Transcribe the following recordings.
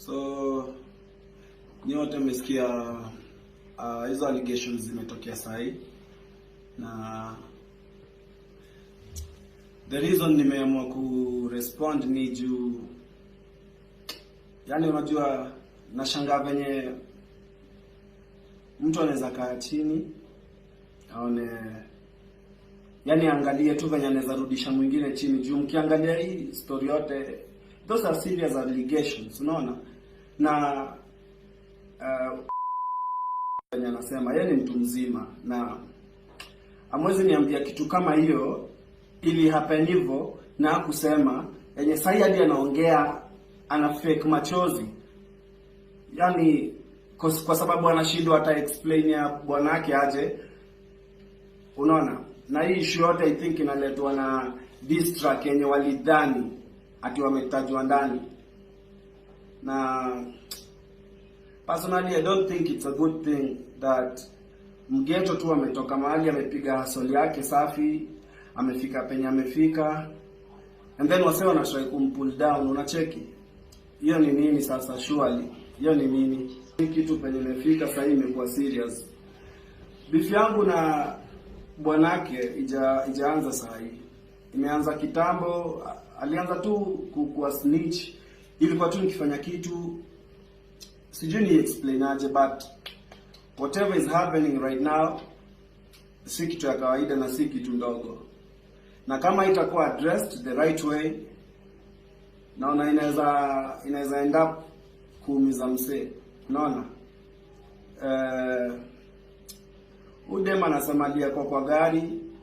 So nyote mmesikia hizo allegations zimetokea sahi, na the reason nimeamua respond ni juu, yani unajua nashangaa venye mtu anaweza kaa chini aone, yani angalie tu venye anaweza rudisha mwingine chini. Juu mkiangalia hii story yote, those are serious allegations, unaona. Na venye anasema yeye ni mtu mzima, na amwezi niambia kitu kama hiyo ili happen hivyo na kusema yenye sahi hadi anaongea ana fake machozi, yani kwa sababu anashindwa hata explain ya bwana yake aje, unaona. Na hii issue yote I think inaletwa na diss track yenye walidhani ati wametajwa ndani. Na personally I don't think it's a good thing that mgeto tu ametoka mahali amepiga hustle yake safi, amefika penye amefika, and then wase wanatry kumpull down. Unacheki hiyo ni nini sasa? Surely hiyo ni nini? Kitu penye imefika sasa imekuwa serious. Beef yangu na bwanake ijaanza sasa hii, imeanza kitambo. Alianza tu kuwa snitch, ilikuwa tu nikifanya kitu sijui ni explain aje, but whatever is happening right now si kitu ya kawaida na si kitu ndogo, na kama itakuwa addressed the right way, naona inaweza end up kuumiza msee, unaona. Udema anasemalia kwa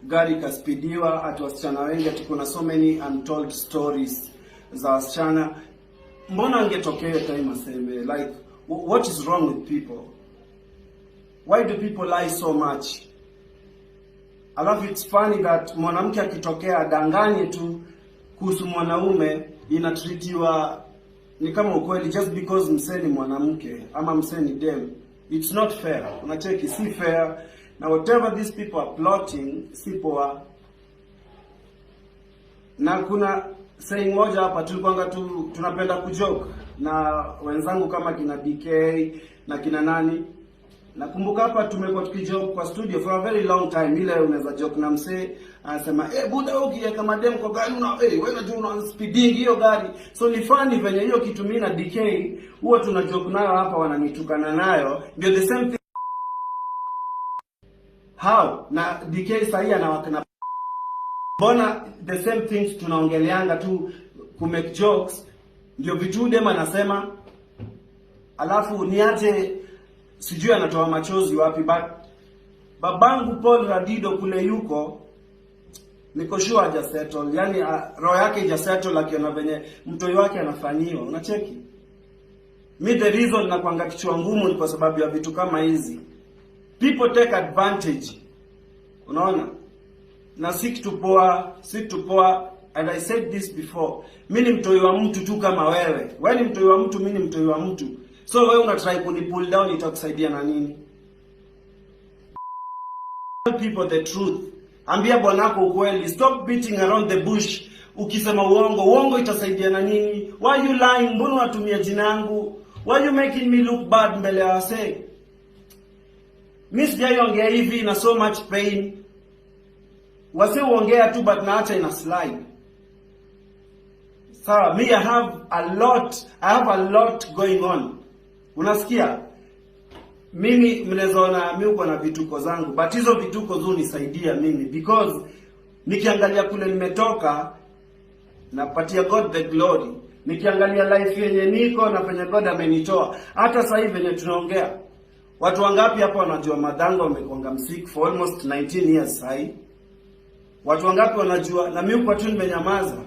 gari kaspidiwa, ati wasichana wengi, ati kuna so many untold stories za wasichana. Mbona angetokea time aseme like what is wrong with people? Why do people lie so much? Alafu it's funny that mwanamke akitokea adanganye tu kuhusu mwanaume inatreatiwa ni kama ukweli just because msee ni mwanamke ama msee ni dem. It's not fair. Unacheki, si fair. Na whatever these people are plotting si poa. Na kuna saying moja hapa tulikuanga tu tunapenda kujoke na wenzangu kama kina DK na kina nani. Nakumbuka hapa tumekuwa tukijoke kwa studio for a very long time. Ile unaweza joke na msee anasema buda ukiye kama dem kwa gari wewe unajua una speeding hiyo gari. So ni funny venye hiyo kitu mimi na DK huwa tunajoke nayo hapa, wananitukana nayo. Ndio the same thing. How? Na DK sahi anawakana. Mbona the same things tunaongeleanga tu ku make jokes, ndio vitu dem anasema, alafu niache sijui anatoa machozi wapi. But babangu Paul Radido kule yuko, niko sure haja settle, yani roho yake haja settle akiona venye mtoi wake anafanyiwa. Unacheki, me the reason na kwanga kichwa ngumu ni kwa sababu ya vitu kama hizi. People take advantage, unaona, na si kitu poa. And I said this before, mimi ni mtoi wa mtu tu kama wewe. Wewe ni mtoi wa mtu, mimi ni mtoi wa mtu. So wewe una try kuni pull down, itakusaidia na nini? Tell people the truth. Ambia bwanako ukweli. Stop beating around the bush. Ukisema uongo itasaidia na nini? Why you lying? Mbona unatumia jina yangu? Why you making me look bad mbele ya wase? Mimi sijaongea hivi na so much pain. Wase uongea tu but naacha ina slide. Sawa, me I have a lot going on. Unasikia? Mimi mnazoona mimi uko na vituko zangu, but hizo vituko zunisaidia mimi because nikiangalia kule nimetoka napatia God the glory. Nikiangalia life yenye niko na penye God amenitoa. Hata sasa hivi venye tunaongea, watu wangapi hapa wanajua madango wamekuanga msick for almost 19 years sasa? Watu wangapi wanajua? Na mimi kwa tu nimenyamaza.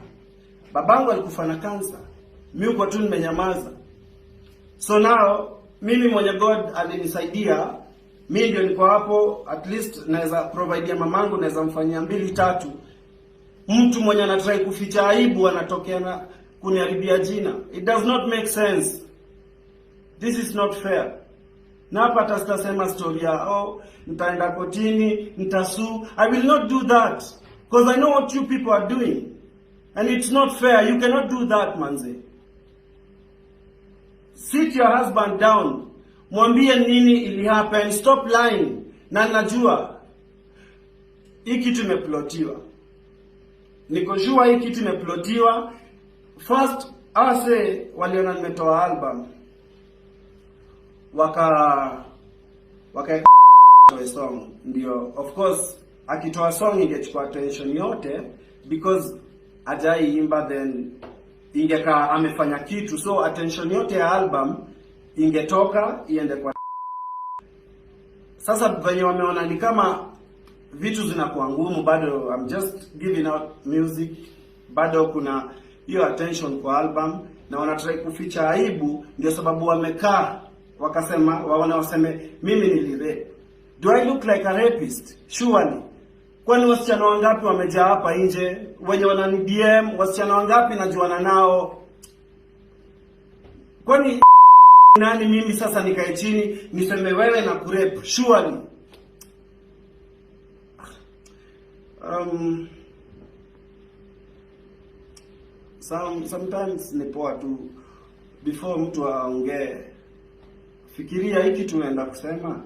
Babangu alikufa na cancer, mimi kwa tu nimenyamaza. So now mimi mwenye God alinisaidia, mimi ndio niko hapo, at least naweza provide mamangu, naweza mfanyia 2-3. Mtu mwenye anatry kuficha aibu anatokea na kuniharibia jina. It does not make sense. This is not fair. Na hapa tutasema story ya nitaenda kotini, nitasue. I will not do that because I know what you people are doing and it's not fair. You cannot do that, manze. Sit your husband down. Mwambie nini ili happen. Stop lying. Na najua hii kitu imeplotiwa. Niko sure hii kitu imeplotiwa. First ase waliona nimetoa album. Waka song. Ndio of course akitoa song ingechukua attention yote because ajaiimba, then ingeka amefanya kitu, so attention yote ya album ingetoka iende kwa. Sasa venye wameona ni kama vitu zinakuwa ngumu, bado I'm just giving out music, bado kuna hiyo attention kwa album na wanatry kuficha aibu, ndio sababu wamekaa wakasema waseme mimi nilirape. Do I look like a rapist? Surely. Kwani wasichana wangapi wamejaa hapa nje wenye wanani DM? Wasichana wangapi najuana nao? Kwani nani mimi sasa nikae chini niseme wewe na kurape? Surely. Sometimes ni poa tu before mtu aongee, fikiria hiki tunaenda kusema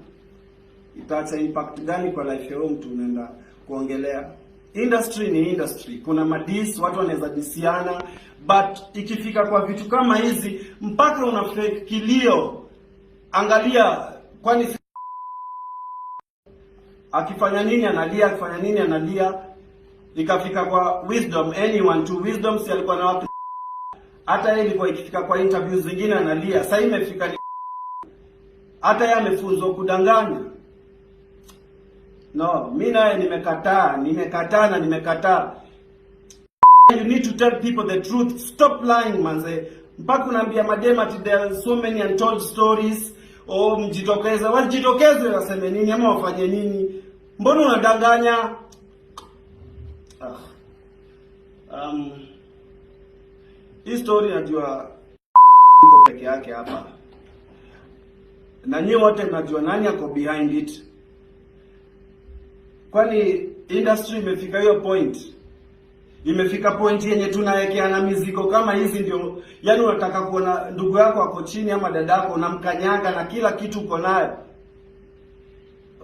itaacha impact gani kwa life ya mtu unaenda kuongelea. Industry ni industry, kuna madis, watu wanaweza disiana, but ikifika kwa vitu kama hizi mpaka una fake kilio. Angalia, kwani akifanya nini analia, akifanya nini analia. Ikafika kwa Wisdom, anyone to Wisdom si alikuwa na watu, hata yeye ilikuwa ikifika kwa interviews zingine analia. Sasa imefika hata yeye amefunzwa kudanganya. No, mimi naye nimekataa. You need to tell people the truth. Stop lying, manze. Mpaka unaambia madema ati there are so many untold stories. Oh, mjitokeze. Wajitokeze waseme nini ama wafanye nini? Mbona unadanganya? Hii story najua iko peke yake hapa. Na nyinyi wote mnajua nani ako behind it. Kwani industry imefika hiyo point. Imefika point yenye tunawekeana mizigo kama hizi ndio, yani unataka kuona ndugu yako ako chini ama dadako unamkanyaga na kila kitu uko nayo.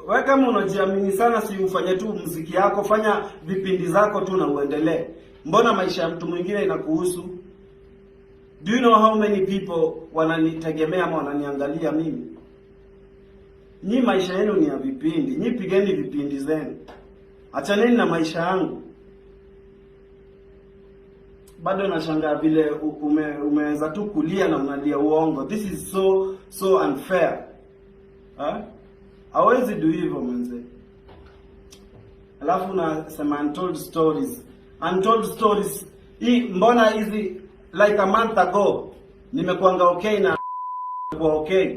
Wewe kama unajiamini sana, si ufanye tu muziki yako, fanya vipindi zako tu na uendelee. Mbona maisha ya mtu mwingine inakuhusu? Do you know how many people wananitegemea ama wananiangalia mimi? Nyi maisha yenu ni ya vipindi. Nyi pigeni vipindi zenu. Achaneni na maisha yangu. Bado nashangaa vile umeweza tu kulia na unalia uongo. This is so unfair. Hawezi do hivyo manze. Alafu unasema untold stories. Untold stories. Hii mbona hizi like a month ago nimekuanga okay na kwa okay.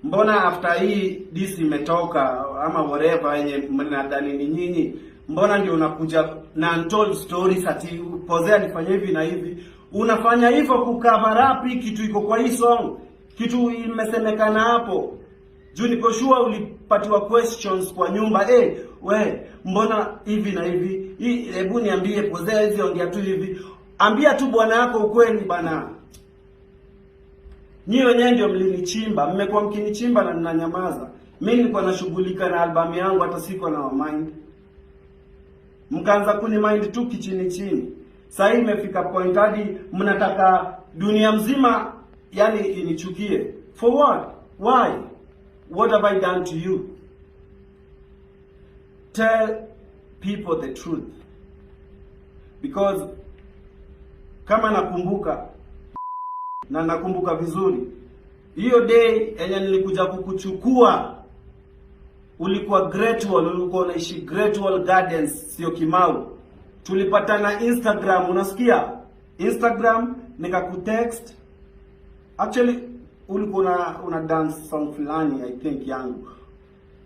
Mbona after hii this imetoka ama whatever yenye mnadhani ni nyinyi, mbona ndio unakuja na untold stories ati pozea nifanye hivi na hivi? Unafanya hivyo kucover up kitu iko kwa hii song, kitu imesemekana hapo. Juu niko sure ulipatiwa questions kwa nyumba, we mbona hivi na hivi? Hebu niambie, pozea hizi ongea tu hivi. Ambia tu bwana yako ukweli bana. Nyinyi wenyewe ndio mlinichimba, mmekuwa mkinichimba na ninanyamaza. Mimi nilikuwa nashughulika na album yangu, hata siko na mind. Mkaanza kuni mind tu kichini chini. Sasa hii imefika point hadi mnataka dunia mzima yani inichukie. For what? Why? What have I done to you? Tell people the truth. Because kama nakumbuka vizuri hiyo day yenye nilikuja kukuchukua, ulikuwa Great Wall, ulikuwa unaishi Great Wall Gardens, sio Kimau. Tulipatana Instagram, unasikia? Instagram nikakutext. Actually ulikuwa una dance song fulani I think yangu.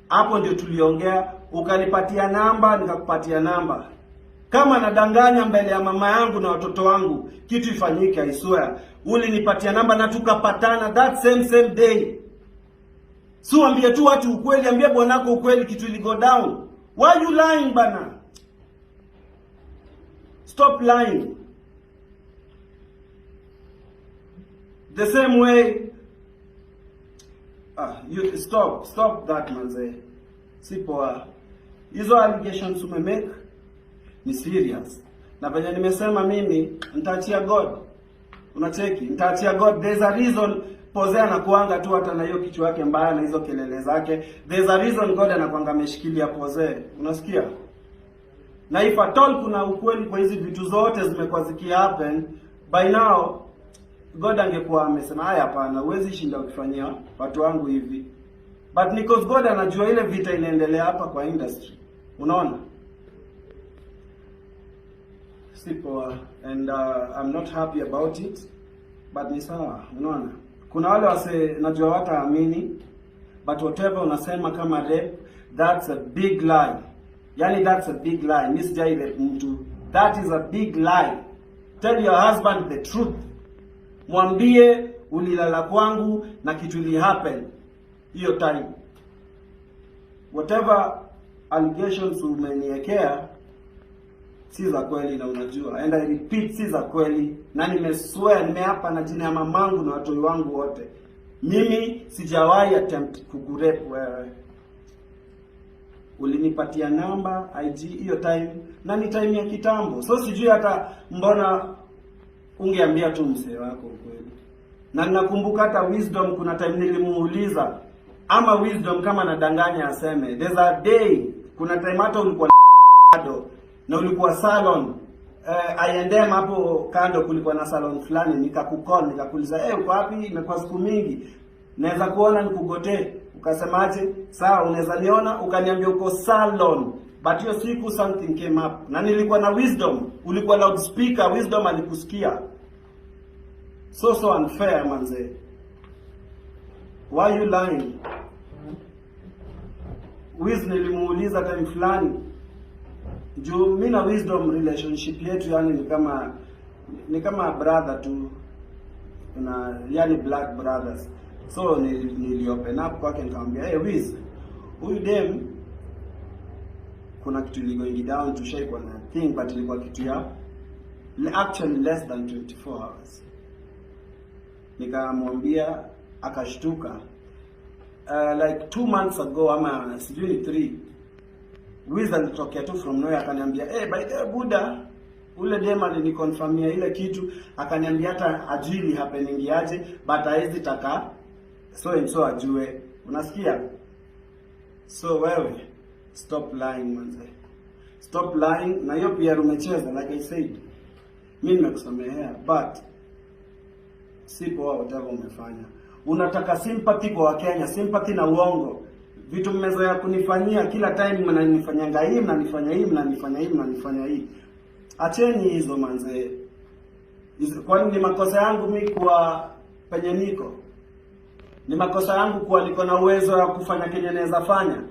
Hapo ndio tuliongea, ukanipatia namba, nikakupatia namba. Kama nadanganya mbele ya mama yangu na watoto wangu, kitu ifanyike, I swear. Ulinipatia namba na tukapatana that same day. So ambie tu watu ukweli, ambie bwanako ukweli, kitu ili go down. Why you lying bana? Stop lying. The same way You stop that manze. Si poa. Hizo allegations umemake ni serious. Na venye nimesema mimi nitaachia God. Unacheki? Nitaachia God. There's a reason Pose anakuanga tu hata na hiyo kichwa yake mbaya na hizo kelele zake. There's a reason God anakuanga ameshikilia Pose. Unasikia? Na if at all kuna ukweli kwa hizi vitu zote zimekuwa ziki happen, by now God angekuwa amesema haya, hapana, huwezi shinda ukifanyia watu wangu hivi. But because God anajua ile vita inaendelea hapa kwa industry. Unaona? Sipo and I'm not happy about it, but ni sawa. Unaona? Kuna wale wase najua wataamini, but whatever unasema kama rape, that's a big lie. Yani that's a big lie. Miss Jai rape mtu. That is a big lie. Tell your husband the truth. Mwambie ulilala kwangu na kitu li happen hiyo time. Whatever allegations umeniekea si za kweli na unajua. And I repeat, si za kweli. Na nimeswear, nimeapa na jina ya mamangu na watu wangu wote. Mimi sijawahi attempt kukurepe wewe. Ulinipatia namba IG hiyo time na ni time ya kitambo. So sijui hata mbona ungeambia tu mzee wako kweli. Na ninakumbuka hata Wisdom kuna time nilimuuliza ama Wisdom kama nadanganya aseme there's a day, kuna time hata ulikuwa na ulikuwa salon I&M hapo kando kulikuwa na salon fulani, nikakukall nikakuuliza uko wapi, imekuwa siku mingi naweza kuona nikugotee. Ukasemaje? Sawa, unaweza niona. Ukaniambia uko salon. But hiyo siku something came up. Na nilikuwa na Wisdom. Ulikuwa loudspeaker, Wisdom alikusikia. So unfair manze. Why you lying? Nilimuuliza time fulani. Juu mimi na Wisdom relationship yetu yani ni kama brother tu. Yani black brothers. So nili open up kwake nikamwambia, Wiz, huyu dem kuna kitu going down to shake on a thing, but ilikuwa kitu ya actually less than 24 hours. Nikamwambia, akashtuka. Like 2 months ago ama sijui 3, Wiz alitokea tu from nowhere akaniambia, by the Buddha, ule dem aliniconfirmia ile kitu, akaniambia hata ajili happening aje, but haizi taka so ajue. Unasikia? So wewe stop lying manze. Stop lying. Na hiyo pia umecheza like I said. Mimi nimekusamehea but sipo whatever umefanya. Unataka sympathy kwa Wakenya, sympathy na uongo. Vitu mmezoea kunifanyia kila time, mnanifanyanga hii, mnanifanya hii. Acheni hizo manze. Kwani ni makosa yangu mimi kwa penye niko? Ni makosa yangu kuwa niko na uwezo wa kufanya kenye naweza fanya?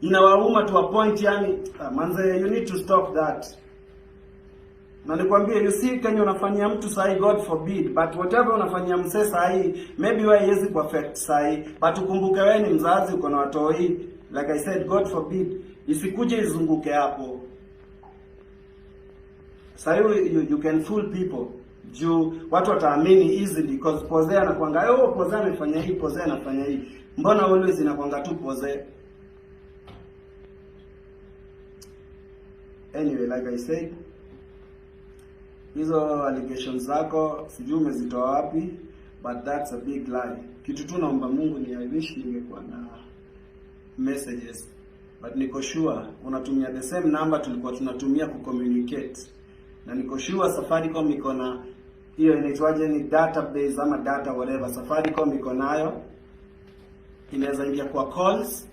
Inawauma to a point yani, manze, you need to stop that. Na nikwambie, you see kenye unafanyia mtu sahi, God forbid, but whatever unafanyia mse sahi, maybe wewe haiwezi perfect sahi, but ukumbuke wewe ni mzazi, uko na watoi, like I said, God forbid, isikuje izunguke hapo. Sahi you can fool people. Juu watu wataamini easily because Pose anakuanga Pose anafanya hii, Pose anafanya hii. Mbona always inakuanga tu Pose? Anyway, like I said, hizo allegations zako sijui umezitoa wapi, but that's a big lie. Kitu tu naomba Mungu ni I wish ningekuwa na messages, but niko sure unatumia the same number tulikuwa tunatumia kucommunicate. Na niko sure Safaricom iko na hiyo inaitwaje, ni database ama data whatever. Safaricom iko nayo, inaweza ingia kwa calls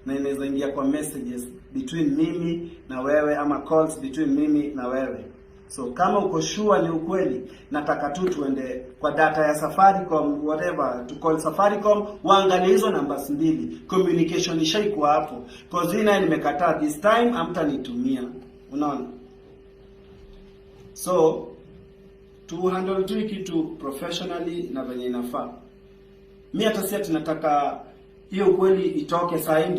na inaweza ingia kwa messages between mimi na wewe, ama calls between mimi na wewe. So kama uko sure ni ukweli, nataka tu tuende kwa data ya Safaricom whatever, to call Safaricom, waangalie hizo numbers mbili, communication ishaikuwa hapo. Cause ina nimekataa this time, amtanitumia. Unaona? So to handle tu kitu professionally na venye inafaa. Mimi hata si ati nataka hiyo kweli itoke saa hii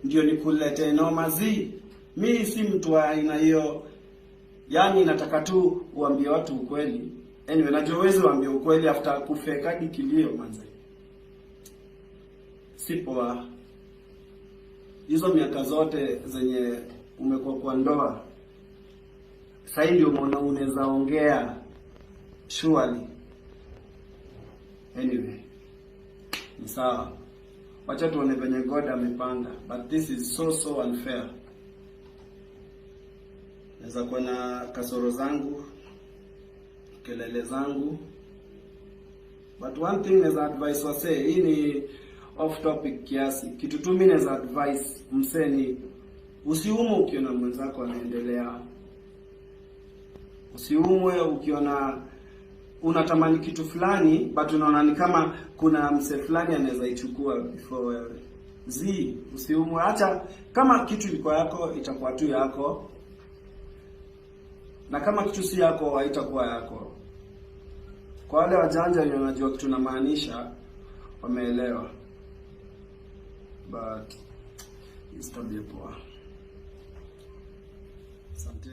ndio nikulete noma zi. Mimi si mtu wa aina hiyo. Yani nataka tu uambie watu ukweli. Anyway, najua uwezi uambie ukweli after kufeka kilio manze. si poa. Hizo miaka zote zenye umekuwa kwa ndoa, sasa ndio unaweza ongea surely. Anyway, ni sawa. Wacha tuone venye God amepanga, but this is so unfair. Naweza kuwa na kasoro zangu, kelele zangu, but one thing is advice wase, hii ni off topic kiasi. Kitu tu mimi naweza advice mseni, usiumwe ukiona mwenzako anaendelea. Usiumwe ukiona unatamani kitu fulani but unaona ni kama kuna mse fulani anaweza ichukua before wewe. Usiumwe, acha kama kitu liko yako itakuwa tu yako. Na kama kitu si yako haitakuwa yako. Kwa wale wajanja wenye wanajua kitu na maanisha, wameelewa. But it's tabia poa. Asante.